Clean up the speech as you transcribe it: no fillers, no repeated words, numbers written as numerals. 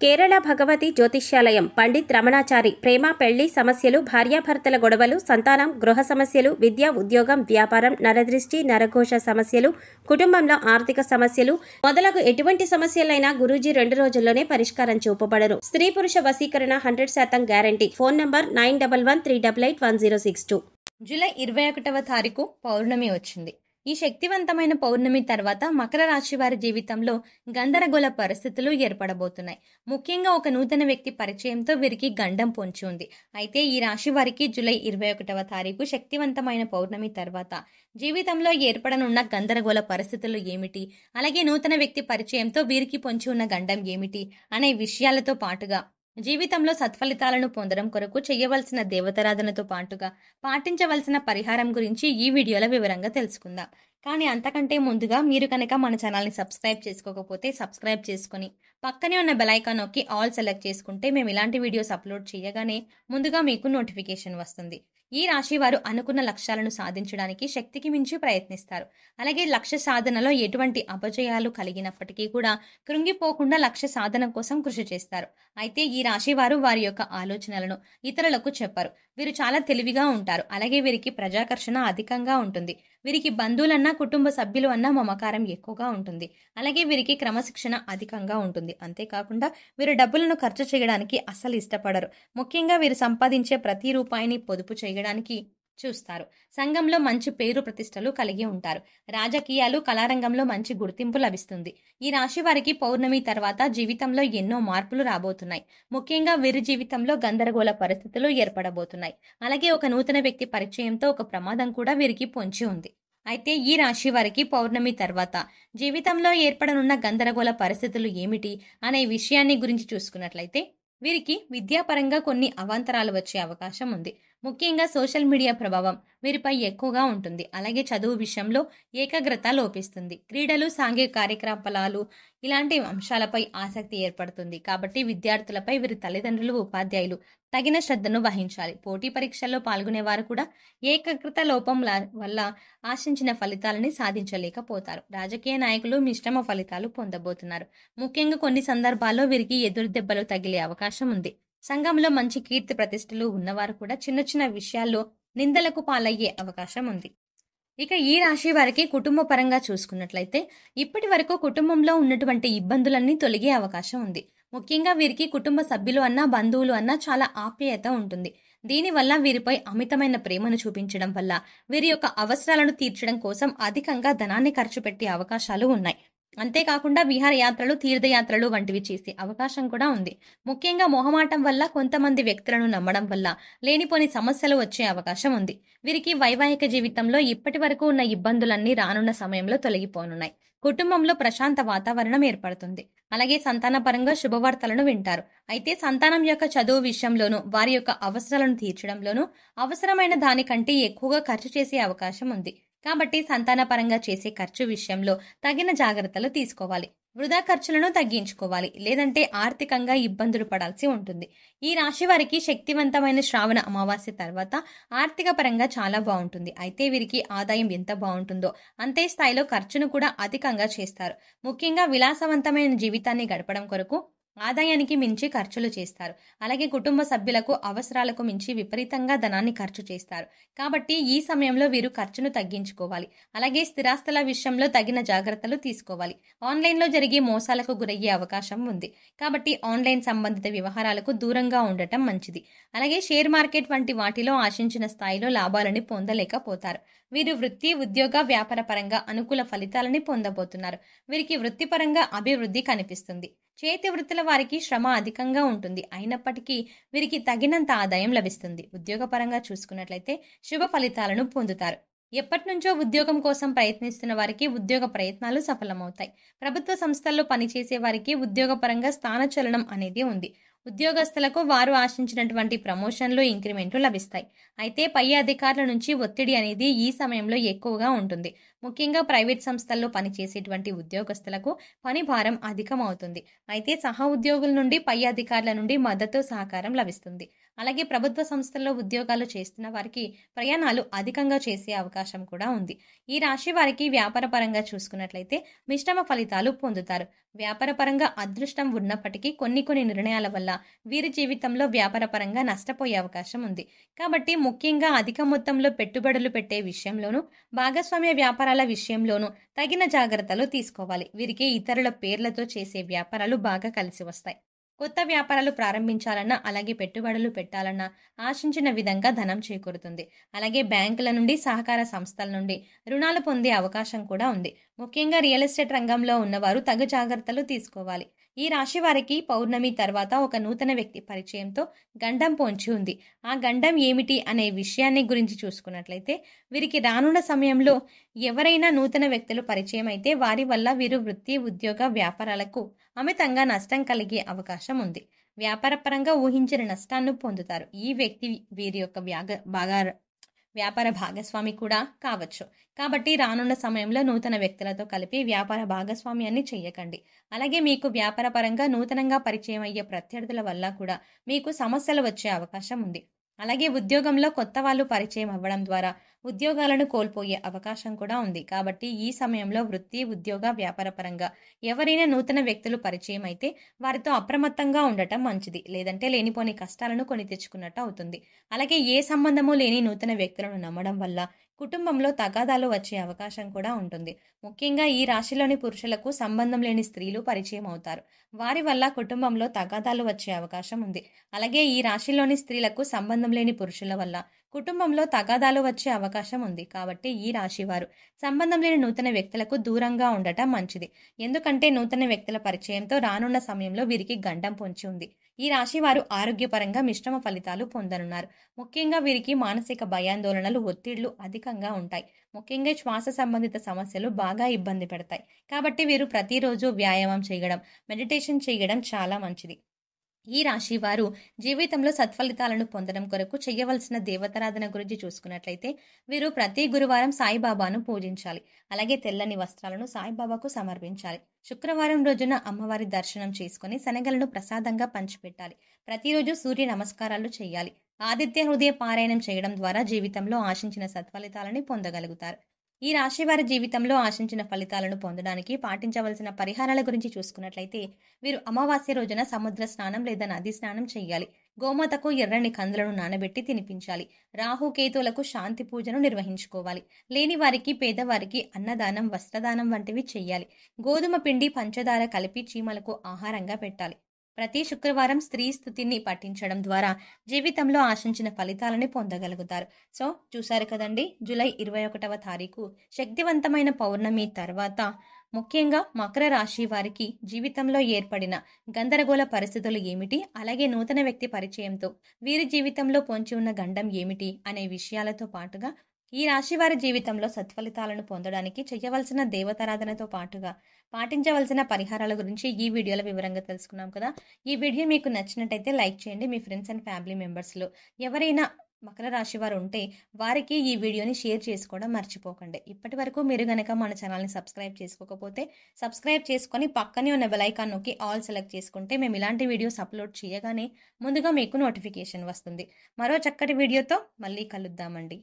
కేరళ భగవతి జ్యోతిష్యాలయం పండిత్ రమణాచారి ప్రేమ పెళ్లి సమస్యలు, భార్యాభర్తల గొడవలు, సంతానం, గృహ సమస్యలు, విద్య, ఉద్యోగం, వ్యాపారం, నరదృష్టి, నరఘోష సమస్యలు, కుటుంబంలో ఆర్థిక సమస్యలు మొదలగు ఎటువంటి సమస్యలైనా గురూజీ 2 రోజుల్లోనే పరిష్కారం చూపబడను. స్త్రీ పురుష వశీకరణ 100% గ్యారంటీ. Phone number 9113881062. జూలై 21వ తారీఖు పౌర్ణమి వచ్చింది. ఈ శక్తివంతమైన పౌర్ణమి తర్వాత మకర రాశి వారి జీవితంలో గందరగోళ పరిస్థితులు ఏర్పడబోతున్నాయి. ముఖ్యంగా ఒక నూతన వ్యక్తి పరిచయంతో వీరికి గండం పొంచి ఉంది. అయితే ఈ రాశి వారికి జూలై 21వ తారీఖు శక్తివంతమైన పౌర్ణమి తర్వాత జీవితంలో ఏర్పడనున్న గందరగోళ పరిస్థితులు ఏమిటి, అలాగే నూతన వ్యక్తి పరిచయంతో వీరికి పొంచి ఉన్న గండం ఏమిటి అనే విషయాలతో పాటుగా జీవితంలో సత్ఫలితాలను పొందడం కొరకు చేయవలసిన దేవతారాధనతో పాటుగా పాటించవలసిన పరిహారం గురించి ఈ వీడియోలో వివరంగా తెలుసుకుందాం. కానీ అంతకంటే ముందుగా మీరు కనుక మన ఛానల్ని సబ్స్క్రైబ్ చేసుకోకపోతే సబ్స్క్రైబ్ చేసుకుని పక్కనే ఉన్న బెల్ ఐకాన్ నొక్కి ఆల్ సెలెక్ట్ చేసుకుంటే మేము ఇలాంటి వీడియోస్ అప్లోడ్ చేయగానే ముందుగా మీకు నోటిఫికేషన్ వస్తుంది. ఈ రాశి వారు అనుకున్న లక్ష్యాలను సాధించడానికి శక్తికి మించి ప్రయత్నిస్తారు. అలాగే లక్ష్య సాధనలో ఎటువంటి అపజయాలు కలిగినప్పటికీ కూడా కృంగిపోకుండా లక్ష్య సాధన కోసం కృషి చేస్తారు. అయితే ఈ రాశి వారు వారి యొక్క ఆలోచనలను ఇతరులకు చెప్పరు. వీరు చాలా తెలివిగా ఉంటారు. అలాగే వీరికి ప్రజాకర్షణ అధికంగా ఉంటుంది. వీరికి బంధువులన్నా కుటుంబ సభ్యులు అన్నా మమకారం ఎక్కువగా ఉంటుంది. అలాగే వీరికి క్రమశిక్షణ అధికంగా ఉంటుంది. అంతేకాకుండా వీరు డబ్బులను ఖర్చు చేయడానికి అస్సలు ఇష్టపడరు. ముఖ్యంగా వీరు సంపాదించే ప్రతి రూపాయిని పొదుపు చేయడానికి చూస్తారు. సంఘంలో మంచి పేరు ప్రతిష్టలు కలిగి ఉంటారు. రాజకీయాలు, కళారంగంలో మంచి గుర్తింపు లభిస్తుంది. ఈ రాశి వారికి పౌర్ణమి తర్వాత జీవితంలో ఎన్నో మార్పులు రాబోతున్నాయి. ముఖ్యంగా వీరి జీవితంలో గందరగోళ పరిస్థితులు ఏర్పడబోతున్నాయి. అలాగే ఒక నూతన వ్యక్తి పరిచయంతో ఒక ప్రమాదం కూడా వీరికి పొంచి ఉంది. అయితే ఈ రాశి వారికి పౌర్ణమి తర్వాత జీవితంలో ఏర్పడనున్న గందరగోళ పరిస్థితులు ఏమిటి అనే విషయాన్ని గురించి చూసుకున్నట్లయితే వీరికి విద్యాపరంగా కొన్ని అవాంతరాలు వచ్చే అవకాశం ఉంది. ముఖ్యంగా సోషల్ మీడియా ప్రభావం వీరిపై ఎక్కువగా ఉంటుంది. అలాగే చదువు విషయంలో ఏకాగ్రత లోపిస్తుంది. క్రీడలు, సాంఘిక కార్యకలాపాలు ఇలాంటి అంశాలపై ఆసక్తి ఏర్పడుతుంది. కాబట్టి విద్యార్థులపై వీరి తల్లిదండ్రులు, ఉపాధ్యాయులు తగిన శ్రద్ధను వహించాలి. పోటీ పరీక్షల్లో పాల్గొనే వారు కూడా ఏకాగ్రత లోపం వల్ల ఆశించిన ఫలితాలని సాధించలేకపోతారు. రాజకీయ నాయకులు మిశ్రమ ఫలితాలు పొందబోతున్నారు. ముఖ్యంగా కొన్ని సందర్భాల్లో వీరికి ఎదురు దెబ్బలు తగిలే అవకాశం ఉంది. సంఘంలో మంచి కీర్తి ప్రతిష్టలు ఉన్నవారు కూడా చిన్న చిన్న విషయాల్లో నిందలకు పాలయ్యే అవకాశం ఉంది. ఇక ఈ రాశి వారికి కుటుంబ పరంగా చూసుకున్నట్లయితే ఇప్పటి వరకు కుటుంబంలో ఉన్నటువంటి ఇబ్బందులన్నీ తొలగే అవకాశం ఉంది. ముఖ్యంగా వీరికి కుటుంబ సభ్యులు అన్నా, బంధువులు అన్నా చాలా ఆప్యాయత ఉంటుంది. దీనివల్ల వీరిపై అమితమైన ప్రేమను చూపించడం వల్ల వీరి యొక్క అవసరాలను తీర్చడం కోసం అధికంగా ధనాన్ని ఖర్చు పెట్టే అవకాశాలు ఉన్నాయి. అంతేకాకుండా విహారయాత్రలు, తీర్థయాత్రలు వంటివి చేసే అవకాశం కూడా ఉంది. ముఖ్యంగా మొహమాటం వల్ల, కొంతమంది వ్యక్తులను నమ్మడం వల్ల లేనిపోని సమస్యలు వచ్చే అవకాశం ఉంది. వీరికి వైవాహిక జీవితంలో ఇప్పటి వరకు ఉన్న ఇబ్బందులన్నీ రానున్న సమయంలో తొలగిపోనున్నాయి. కుటుంబంలో ప్రశాంత వాతావరణం ఏర్పడుతుంది. అలాగే సంతానపరంగా శుభవార్తలను వింటారు. అయితే సంతానం యొక్క చదువు విషయంలోనూ, వారి యొక్క అవసరాలను తీర్చడంలోనూ అవసరమైన దానికంటే ఎక్కువగా ఖర్చు చేసే అవకాశం ఉంది. కాబట్టి సంతానపరంగా చేసే ఖర్చు విషయంలో తగిన జాగ్రత్తలు తీసుకోవాలి. వృధా ఖర్చులను తగ్గించుకోవాలి. లేదంటే ఆర్థికంగా ఇబ్బందులు పడాల్సి ఉంటుంది. ఈ రాశి వారికి శక్తివంతమైన శ్రావణ అమావాస్య తర్వాత ఆర్థిక పరంగా చాలా బాగుంటుంది. అయితే వీరికి ఆదాయం ఎంత బాగుంటుందో అంతే స్థాయిలో ఖర్చును కూడా అధికంగా చేస్తారు. ముఖ్యంగా విలాసవంతమైన జీవితాన్ని గడపడం కొరకు ఆదాయానికి మించి ఖర్చులు చేస్తారు. అలాగే కుటుంబ సభ్యులకు అవసరాలకు మించి విపరీతంగా ధనాన్ని ఖర్చు చేస్తారు. కాబట్టి ఈ సమయంలో వీరు ఖర్చును తగ్గించుకోవాలి. అలాగే స్థిరాస్తుల విషయంలో తగిన జాగ్రత్తలు తీసుకోవాలి. ఆన్లైన్లో జరిగే మోసాలకు గురయ్యే అవకాశం ఉంది. కాబట్టి ఆన్లైన్ సంబంధిత వ్యవహారాలకు దూరంగా ఉండటం మంచిది. అలాగే షేర్ మార్కెట్ వంటి వాటిలో ఆశించిన స్థాయిలో లాభాలని పొందలేకపోతారు. వీరు వృత్తి, ఉద్యోగ, వ్యాపార పరంగా అనుకూల ఫలితాలని పొందబోతున్నారు. వీరికి వృత్తిపరంగా అభివృద్ధి కనిపిస్తుంది. చేతి వృత్తుల వారికి శ్రమ అధికంగా ఉంటుంది. అయినప్పటికీ వీరికి తగినంత ఆదాయం లభిస్తుంది. ఉద్యోగపరంగా చూసుకున్నట్లయితే శుభ ఫలితాలను పొందుతారు. ఎప్పటి నుంచో ఉద్యోగం కోసం ప్రయత్నిస్తున్న వారికి ఉద్యోగ ప్రయత్నాలు సఫలమవుతాయి. ప్రభుత్వ సంస్థల్లో పనిచేసే వారికి ఉద్యోగపరంగా స్థానచలనం అనేది ఉంది. ఉద్యోగస్తులకు వారు ఆశించినటువంటి ప్రమోషన్లు, ఇంక్రిమెంట్లు లభిస్తాయి. అయితే పై అధికారుల నుంచి ఒత్తిడి అనేది ఈ సమయంలో ఎక్కువగా ఉంటుంది. ముఖ్యంగా ప్రైవేట్ సంస్థల్లో పనిచేసేటువంటి ఉద్యోగస్తులకు పని భారం అధికమవుతుంది. అయితే సహ ఉద్యోగుల నుండి, పై అధికారుల నుండి మద్దతు, సహకారం లభిస్తుంది. అలాగే ప్రభుత్వ సంస్థల్లో ఉద్యోగాలు చేస్తున్న వారికి ప్రయాణాలు అధికంగా చేసే అవకాశం కూడా ఉంది. ఈ రాశి వారికి వ్యాపారపరంగా చూసుకున్నట్లయితే మిశ్రమ ఫలితాలు పొందుతారు. వ్యాపారపరంగా అదృష్టం ఉన్నప్పటికీ కొన్ని నిర్ణయాల వల్ల వీరి జీవితంలో వ్యాపారపరంగా నష్టపోయే అవకాశం ఉంది. కాబట్టి ముఖ్యంగా అధిక మొత్తంలో పెట్టుబడులు పెట్టే విషయంలోనూ, భాగస్వామ్య వ్యాపారాల విషయంలోనూ తగిన జాగ్రత్తలు తీసుకోవాలి. వీరికి ఇతరుల పేర్లతో చేసే వ్యాపారాలు బాగా కలిసి వస్తాయి. కొత్త వ్యాపారాలు ప్రారంభించాలన్నా, అలాగే పెట్టుబడులు పెట్టాలన్నా ఆశించిన విధంగా ధనం చేకూరుతుంది. అలాగే బ్యాంకుల నుండి, సహకార సంస్థల నుండి రుణాలు పొందే అవకాశం కూడా ఉంది. ముఖ్యంగా రియల్ ఎస్టేట్ రంగంలో ఉన్నవారు తగు జాగ్రత్తలు తీసుకోవాలి. ఈ రాశి వారికి పౌర్ణమి తర్వాత ఒక నూతన వ్యక్తి పరిచయంతో గండం పొంచి ఉంది. ఆ గండం ఏమిటి అనే విషయాన్ని గురించి చూసుకున్నట్లయితే వీరికి రానున్న సమయంలో ఎవరైనా నూతన వ్యక్తులు పరిచయం అయితే వారి వల్ల వీరు వృత్తి, ఉద్యోగ, వ్యాపారాలకు అమితంగా నష్టం కలిగే అవకాశం ఉంది. వ్యాపారపరంగా ఊహించిన నష్టాన్ని పొందుతారు. ఈ వ్యక్తి వీరి యొక్క వ్యాపార భాగస్వామి కూడా కావచ్చు. కాబట్టి రానున్న సమయంలో నూతన వ్యక్తులతో కలిపి వ్యాపార భాగస్వామ్యాన్ని చెయ్యకండి. అలాగే మీకు వ్యాపారపరంగా నూతనంగా పరిచయం అయ్యే ప్రత్యర్థుల వల్ల కూడా మీకు సమస్యలు వచ్చే అవకాశం ఉంది. అలాగే ఉద్యోగంలో కొత్త వాళ్ళు పరిచయం అవ్వడం ద్వారా ఉద్యోగాలను కోల్పోయే అవకాశం కూడా ఉంది. కాబట్టి ఈ సమయంలో వృత్తి, ఉద్యోగ, వ్యాపారపరంగా ఎవరైనా నూతన వ్యక్తులు పరిచయం అయితే వారితో అప్రమత్తంగా ఉండటం మంచిది. లేదంటే లేనిపోని కష్టాలను కొని తెచ్చుకున్నట్టు అవుతుంది. అలాగే ఏ సంబంధము లేని నూతన వ్యక్తులను నమ్మడం వల్ల కుటుంబంలో తగాదాలు వచ్చే అవకాశం కూడా ఉంటుంది. ముఖ్యంగా ఈ రాశిలోని పురుషులకు సంబంధం లేని స్త్రీలు పరిచయం అవుతారు. వారి వల్ల కుటుంబంలో తగాదాలు వచ్చే అవకాశం ఉంది. అలాగే ఈ రాశిలోని స్త్రీలకు సంబంధం లేని పురుషుల వల్ల కుటుంబంలో తగాదాలు వచ్చే అవకాశం ఉంది. కాబట్టి ఈ రాశి వారు సంబంధం లేని నూతన వ్యక్తులకు దూరంగా ఉండటం మంచిది. ఎందుకంటే నూతన వ్యక్తుల పరిచయంతో రానున్న సమయంలో వీరికి గండం పొంచి ఉంది. ఈ రాశి వారు ఆరోగ్యపరంగా మిశ్రమ ఫలితాలు పొందనున్నారు. ముఖ్యంగా వీరికి మానసిక భయాందోళనలు, ఒత్తిళ్లు అధికంగా ఉంటాయి. ముఖ్యంగా శ్వాస సంబంధిత సమస్యలు బాగా ఇబ్బంది పెడతాయి. కాబట్టి వీరు ప్రతిరోజు వ్యాయామం చేయడం, మెడిటేషన్ చేయడం చాలా మంచిది. ఈ రాశి వారు జీవితంలో సత్ఫలితాలను పొందడం కొరకు చేయవలసిన దేవతారాధన గురించి చూసుకున్నట్లయితే వీరు ప్రతి గురువారం సాయిబాబాను పూజించాలి. అలాగే తెల్లని వస్త్రాలను సాయిబాబాకు సమర్పించాలి. శుక్రవారం రోజున అమ్మవారి దర్శనం చేసుకుని శనగలను ప్రసాదంగా పంచిపెట్టాలి. ప్రతిరోజు సూర్య నమస్కారాలు చేయాలి. ఆదిత్య హృదయ పారాయణం చేయడం ద్వారా జీవితంలో ఆశించిన సత్ఫలితాలని పొందగలుగుతారు. ఈ రాశి వారి జీవితంలో ఆశించిన ఫలితాలను పొందడానికి పాటించవలసిన పరిహారాల గురించి చూసుకున్నట్లయితే వీరు అమావాస్య రోజున సముద్ర స్నానం లేదా నది స్నానం చేయాలి. గోమాతకు ఎర్రని కందులను నానబెట్టి తినిపించాలి. రాహుకేతువులకు శాంతి పూజను నిర్వహించుకోవాలి. లేని వారికి, పేదవారికి అన్నదానం, వస్త్రదానం వంటివి చేయాలి. గోధుమ పిండి, పంచదార కలిపి చీమలకు ఆహారంగా పెట్టాలి. ప్రతి శుక్రవారం స్త్రీ స్తుతిని పఠించడం ద్వారా జీవితంలో ఆశించిన ఫలితాలని పొందగలుగుతారు. సో చూశారు కదండి, జూలై 21వ తారీఖు శక్తివంతమైన పౌర్ణమి తర్వాత ముఖ్యంగా మకర రాశి వారికి జీవితంలో ఏర్పడిన గందరగోళ పరిస్థితులు ఏమిటి, అలాగే నూతన వ్యక్తి పరిచయంతో వీరి జీవితంలో పొంచి ఉన్న గండం ఏమిటి అనే విషయాలతో పాటుగా ఈ రాశి వారి జీవితంలో సత్ఫలితాలను పొందడానికి చేయవలసిన దేవతారాధనతో పాటుగా పాటించవలసిన పరిహారాల గురించి ఈ వీడియోలో వివరంగా తెలుసుకున్నాం కదా. ఈ వీడియో మీకు నచ్చినట్టయితే లైక్ చేయండి. మీ ఫ్రెండ్స్ అండ్ ఫ్యామిలీ మెంబర్స్లో ఎవరైనా మకర రాశి వారు ఉంటే వారికి ఈ వీడియోని షేర్ చేసుకోవడం మర్చిపోకండి. ఇప్పటి వరకు మీరు గనక మన ఛానల్ని సబ్స్క్రైబ్ చేసుకోకపోతే సబ్స్క్రైబ్ చేసుకొని పక్కనే ఉన్న బెల్ ఐకాన్ నొక్కి ఆల్ సెలెక్ట్ చేసుకుంటే మేము ఇలాంటి వీడియోస్ అప్లోడ్ చేయగానే ముందుగా మీకు నోటిఫికేషన్ వస్తుంది. మరో చక్కటి వీడియోతో మళ్ళీ కలుద్దామండి.